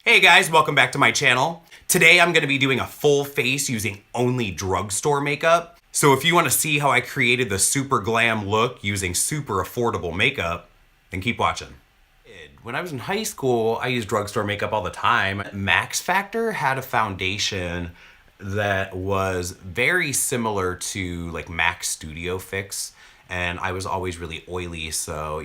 Hey guys, welcome back to my channel. Today I'm going to be doing a full face using only drugstore makeup. So if you want to see how I created the super glam look using super affordable makeup, then keep watching. When I was in high school, I used drugstore makeup all the time. Max Factor had a foundation that was very similar to like MAC Studio Fix, and I was always really oily, so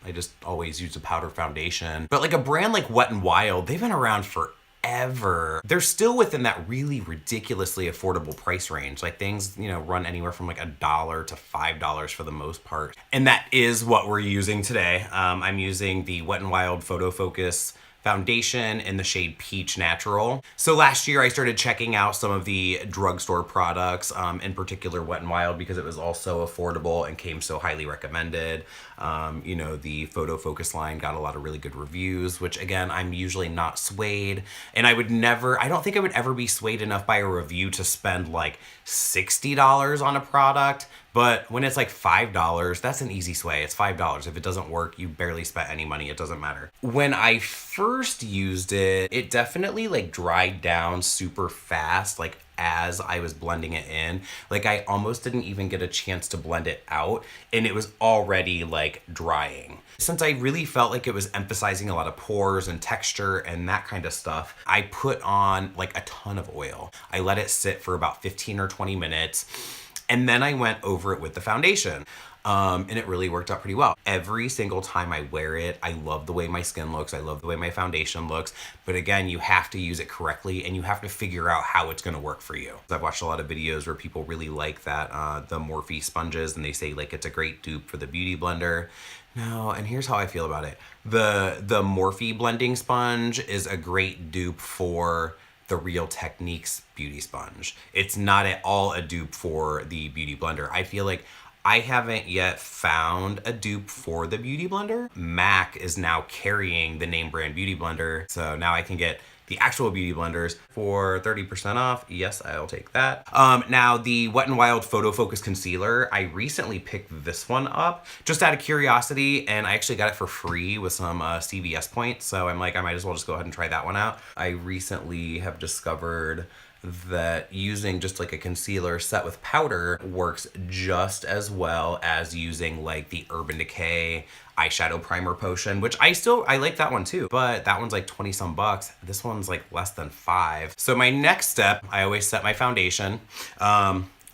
I just always used a powder foundation. But like a brand like Wet n Wild, they've been around forever. They're still within that really ridiculously affordable price range. Like things, run anywhere from like $1 to $5 for the most part. And that is what we're using today. I'm using the Wet n Wild PHOTOFOCUS foundation in the shade Peach Natural. So last year I started checking out some of the drugstore products, in particular Wet n Wild, because it was also affordable and came so highly recommended. The PHOTOFOCUS line got a lot of really good reviews, which again, I'm usually not swayed, and I don't think I would ever be swayed enough by a review to spend like $60 on a product. But when it's like $5, that's an easy sway. It's $5. If it doesn't work, you barely spent any money. It doesn't matter. When I first used it, it definitely like dried down super fast, like as I was blending it in. Like I almost didn't even get a chance to blend it out, and it was already like drying. Since I really felt like it was emphasizing a lot of pores and texture and that kind of stuff, I put on like a ton of oil. I let it sit for about 15 or 20 minutes. And then I went over it with the foundation. And it really worked out pretty well. Every single time I wear it, I love the way my skin looks. I love the way my foundation looks. But again, you have to use it correctly, and you have to figure out how it's gonna work for you. I've watched a lot of videos where people really like that, the MORPHE sponges, and they say like it's a great dupe for the Beauty Blender. No, and here's how I feel about it. The MORPHE blending sponge is a great dupe for the Real Techniques beauty sponge. It's not at all a dupe for the Beauty Blender. I feel like I haven't yet found a dupe for the Beauty Blender. MAC is now carrying the name brand Beauty Blender, so now I can get the actual Beauty Blenders for 30% off. Yes, I'll take that. Now the Wet n Wild PHOTOFOCUS Concealer, I recently picked this one up just out of curiosity, and I actually got it for free with some CVS points, so I'm like, I might as well just go ahead and try that one out. I recently have discovered that using just like a concealer set with powder works just as well as using like the Urban Decay eyeshadow primer potion, which I like that one too, but that one's like 20 some bucks. This one's like less than $5. So my next step, I always set my foundation.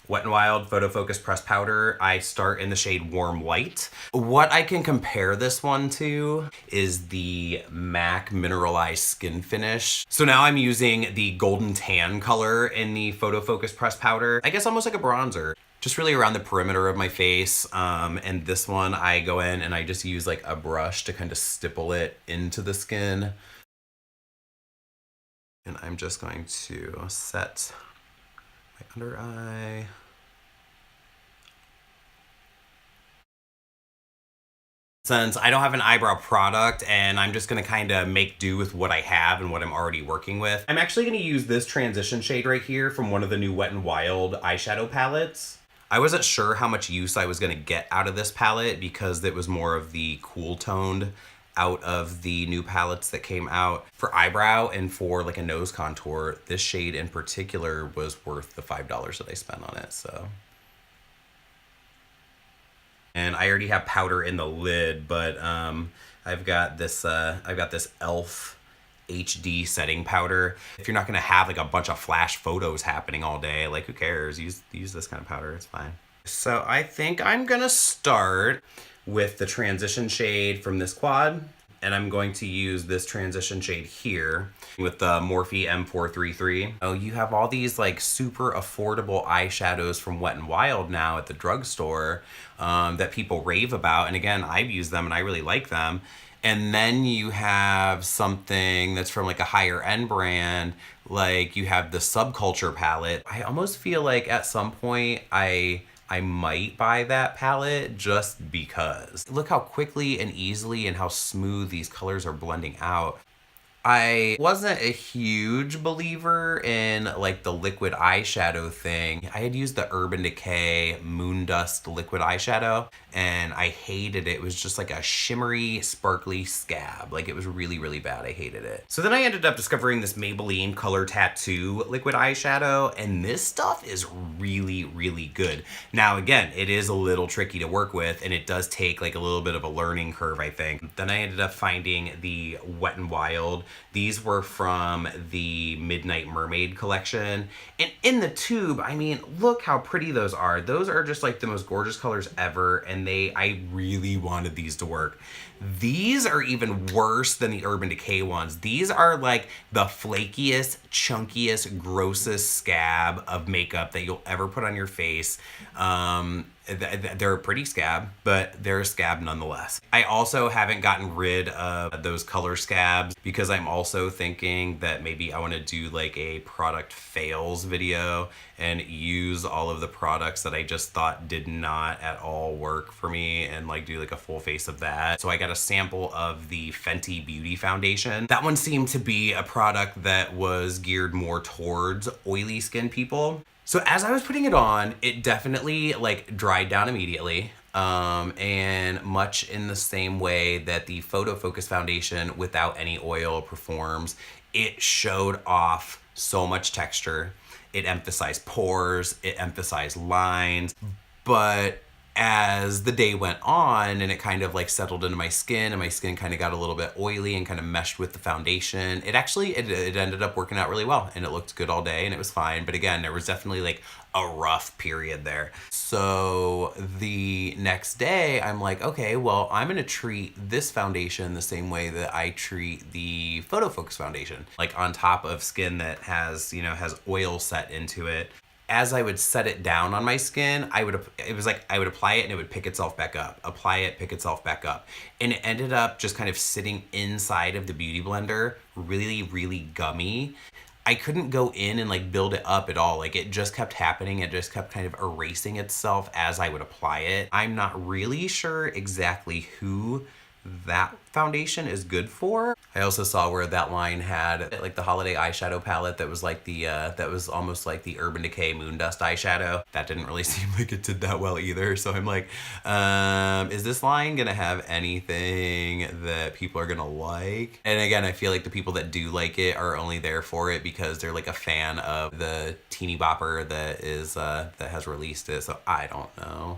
Wet n Wild PHOTOFOCUS Pressed Powder. I start in the shade Warm Light. What I can compare this one to is the MAC Mineralized Skin Finish. So now I'm using the Golden Tan color in the PHOTOFOCUS Pressed Powder. I guess almost like a bronzer. Just really around the perimeter of my face. And this one I go in and I just use like a brush to kind of stipple it into the skin. And I'm just going to set my under eye. Since I don't have an eyebrow product and I'm just gonna kind of make do with what I have and what I'm already working with, I'm actually gonna use this transition shade right here from one of the new Wet n Wild eyeshadow palettes. I wasn't sure how much use I was gonna get out of this palette because it was more of the cool toned out of the new palettes that came out. For eyebrow and for like a nose contour, this shade in particular was worth the $5 that I spent on it, so. And I already have powder in the lid, but I've got this e.l.f. HD setting powder. If you're not gonna have like a bunch of flash photos happening all day, like who cares? Use this kind of powder, it's fine. So I think I'm gonna start with the transition shade from this quad, and I'm going to use this transition shade here with the Morphe M433. Oh, you have all these like super affordable eyeshadows from Wet n Wild now at the drugstore that people rave about. And again, I've used them and I really like them. And then you have something that's from like a higher end brand, like you have the Subculture palette. I almost feel like at some point I might buy that palette just because. Look how quickly and easily and how smooth these colors are blending out. I wasn't a huge believer in like the liquid eyeshadow thing. I had used the Urban Decay Moon Dust liquid eyeshadow and I hated it. It was just like a shimmery, sparkly scab. Like it was really, really bad. I hated it. So then I ended up discovering this Maybelline Color Tattoo liquid eyeshadow, and this stuff is really, really good. Now again, it is a little tricky to work with and it does take like a little bit of a learning curve, I think. Then I ended up finding the Wet n Wild. These were from the Midnight Mermaid collection. And in the tube, I mean, look how pretty those are. Those are just like the most gorgeous colors ever, and I really wanted these to work. These are even worse than the Urban Decay ones. These are like the flakiest, chunkiest, grossest scab of makeup that you'll ever put on your face. They're a pretty scab, but they're a scab nonetheless. I also haven't gotten rid of those color scabs because I'm also thinking that maybe I want to do like a product fails video and use all of the products that I just thought did not at all work for me and like do like a full face of that. So I got a sample of the Fenty Beauty Foundation. That one seemed to be a product that was geared more towards oily skin people. So as I was putting it on, it definitely like dried down immediately. And much in the same way that the PHOTOFOCUS foundation without any oil performs, it showed off so much texture. It emphasized pores, it emphasized lines, but as the day went on and it kind of like settled into my skin and my skin kind of got a little bit oily and kind of meshed with the foundation, it ended up working out really well and it looked good all day and it was fine. But again, there was definitely like a rough period there. So the next day I'm like, okay, well, I'm gonna treat this foundation the same way that I treat the PHOTOFOCUS foundation, like on top of skin that has, you know, has oil set into it. As I would set it down on my skin, I would apply it and it would pick itself back up, apply it, pick itself back up. And it ended up just kind of sitting inside of the Beauty Blender, really, really gummy. I couldn't go in and like build it up at all. Like it just kept happening. It just kept kind of erasing itself as I would apply it. I'm not really sure exactly who that foundation is good for. I also saw where that line had like the holiday eyeshadow palette that was like the that was almost like the Urban Decay Moon Dust eyeshadow. That didn't really seem like it did that well either. So I'm like, is this line gonna have anything that people are gonna like? And again, I feel like the people that do like it are only there for it because they're like a fan of the teeny bopper that is that has released it. So I don't know.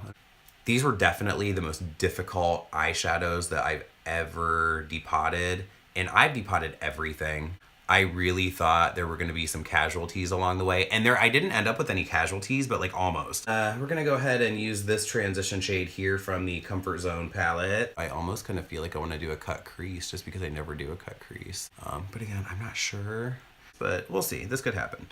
These were definitely the most difficult eyeshadows that I've ever depotted, and I've depotted everything. I really thought there were going to be some casualties along the way, and I didn't end up with any casualties, but like almost. We're going to go ahead and use this transition shade here from the Comfort Zone palette. I almost kind of feel like I want to do a cut crease just because I never do a cut crease. But again, I'm not sure, but we'll see. This could happen.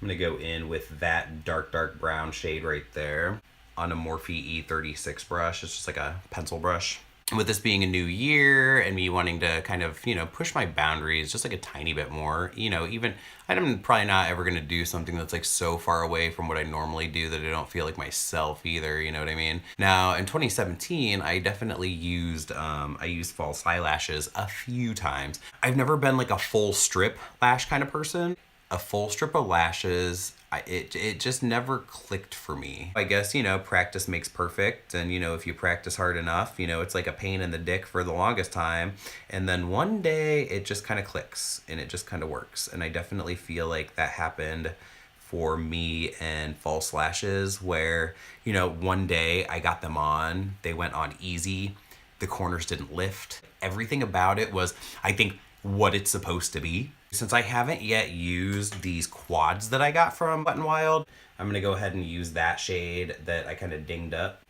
I'm going to go in with that dark brown shade right there on a Morphe E36 brush. It's just like a pencil brush. And with this being a new year and me wanting to kind of, you know, push my boundaries just like a tiny bit more, you know, even I'm probably not ever going to do something that's like so far away from what I normally do that I don't feel like myself either, you know what I mean? Now in 2017, I definitely used, I used false eyelashes a few times. I've never been like a full strip lash kind of person. A full strip of lashes, it just never clicked for me. I guess, you know, practice makes perfect, and you know, if you practice hard enough, you know, it's like a pain in the dick for the longest time, and then one day it just kind of clicks and it just kind of works. And I definitely feel like that happened for me and false lashes, where, you know, one day I got them on, they went on easy, the corners didn't lift. Everything about it was, I think, what it's supposed to be. Since I haven't yet used these quads that I got from Wet n Wild, I'm gonna go ahead and use that shade that I kind of dinged up.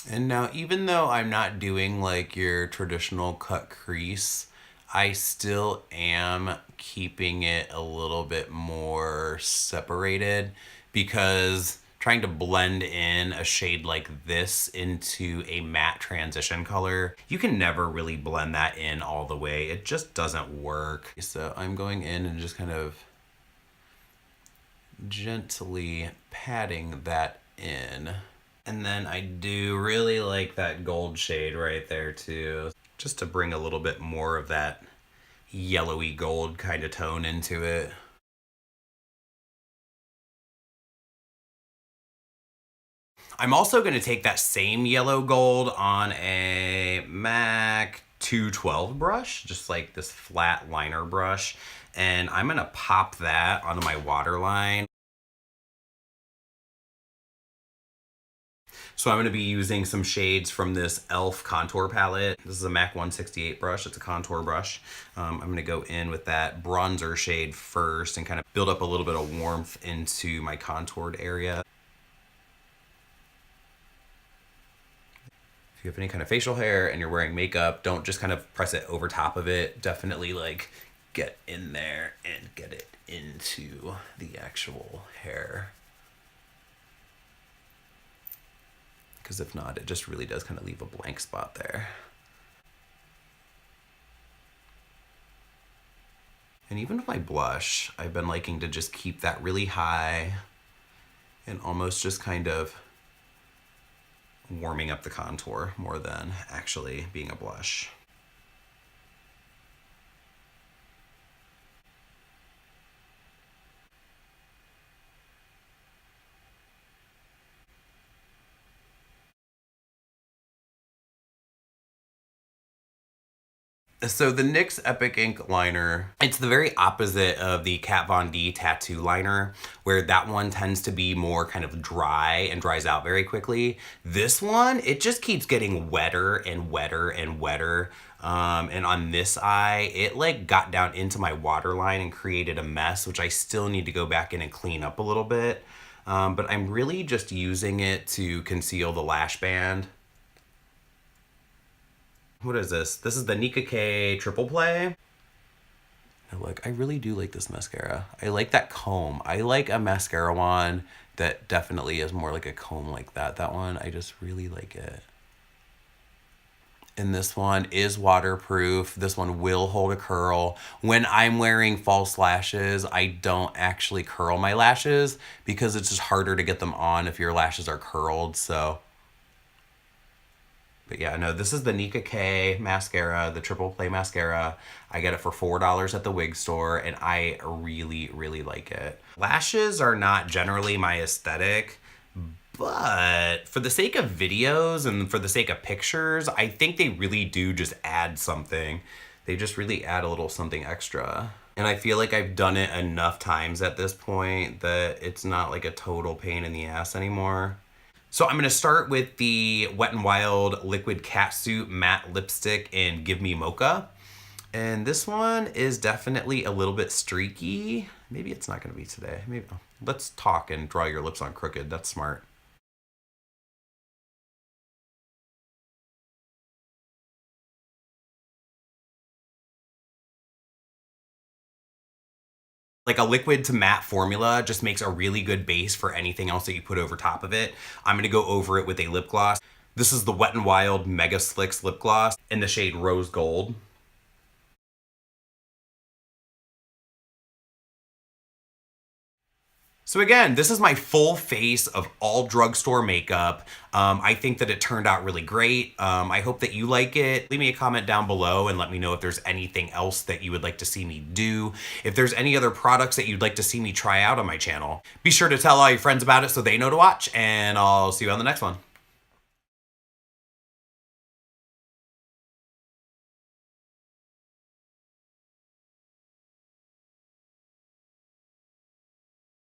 And now, even though I'm not doing like your traditional cut crease, I still am keeping it a little bit more separated, because trying to blend in a shade like this into a matte transition color, you can never really blend that in all the way. It just doesn't work. So I'm going in and just kind of gently patting that in. And then I do really like that gold shade right there too, just to bring a little bit more of that, yellowy gold kind of tone into it. I'm also going to take that same yellow gold on a MAC 212 brush, just like this flat liner brush, and I'm going to pop that onto my waterline. So I'm going to be using some shades from this e.l.f. contour palette. This is a MAC 168 brush. It's a contour brush. I'm going to go in with that bronzer shade first and kind of build up a little bit of warmth into my contoured area. If you have any kind of facial hair and you're wearing makeup, don't just kind of press it over top of it. Definitely like get in there and get it into the actual hair. Because if not, it just really does kind of leave a blank spot there. And even with my blush, I've been liking to just keep that really high and almost just kind of warming up the contour more than actually being a blush. So the NYX Epic Ink liner, it's the very opposite of the Kat Von D tattoo liner, where that one tends to be more kind of dry and dries out very quickly. This one, it just keeps getting wetter and wetter and wetter. And on this eye, it like got down into my waterline and created a mess, which I still need to go back in and clean up a little bit. But I'm really just using it to conceal the lash band. What is this? This is the NICKA Triple Play. Now look, I really do like this mascara. I like that comb. I like a mascara wand that definitely is more like a comb like that. That one, I just really like it. And this one is waterproof. This one will hold a curl. When I'm wearing false lashes, I don't actually curl my lashes because it's just harder to get them on if your lashes are curled, so. But yeah, no, this is the NICKA mascara, the Triple Play mascara. I get it for $4 at the wig store, and I really, really like it. Lashes are not generally my aesthetic, but for the sake of videos and for the sake of pictures, I think they really do just add something. They just really add a little something extra. And I feel like I've done it enough times at this point that it's not like a total pain in the ass anymore. So I'm gonna start with the Wet n Wild Liquid Catsuit Matte Lipstick in Give Me Mocha. And this one is definitely a little bit streaky. Maybe it's not gonna be today. Maybe. Let's talk and draw your lips on crooked. That's smart. Like a liquid to matte formula just makes a really good base for anything else that you put over top of it. I'm gonna go over it with a lip gloss. This is the Wet n Wild MEGASLICKS lip gloss in the shade Rose Gold. So again, this is my full face of all drugstore makeup. I think that it turned out really great. I hope that you like it. Leave me a comment down below and let me know if there's anything else that you would like to see me do. If there's any other products that you'd like to see me try out on my channel. Be sure to tell all your friends about it so they know to watch, and I'll see you on the next one.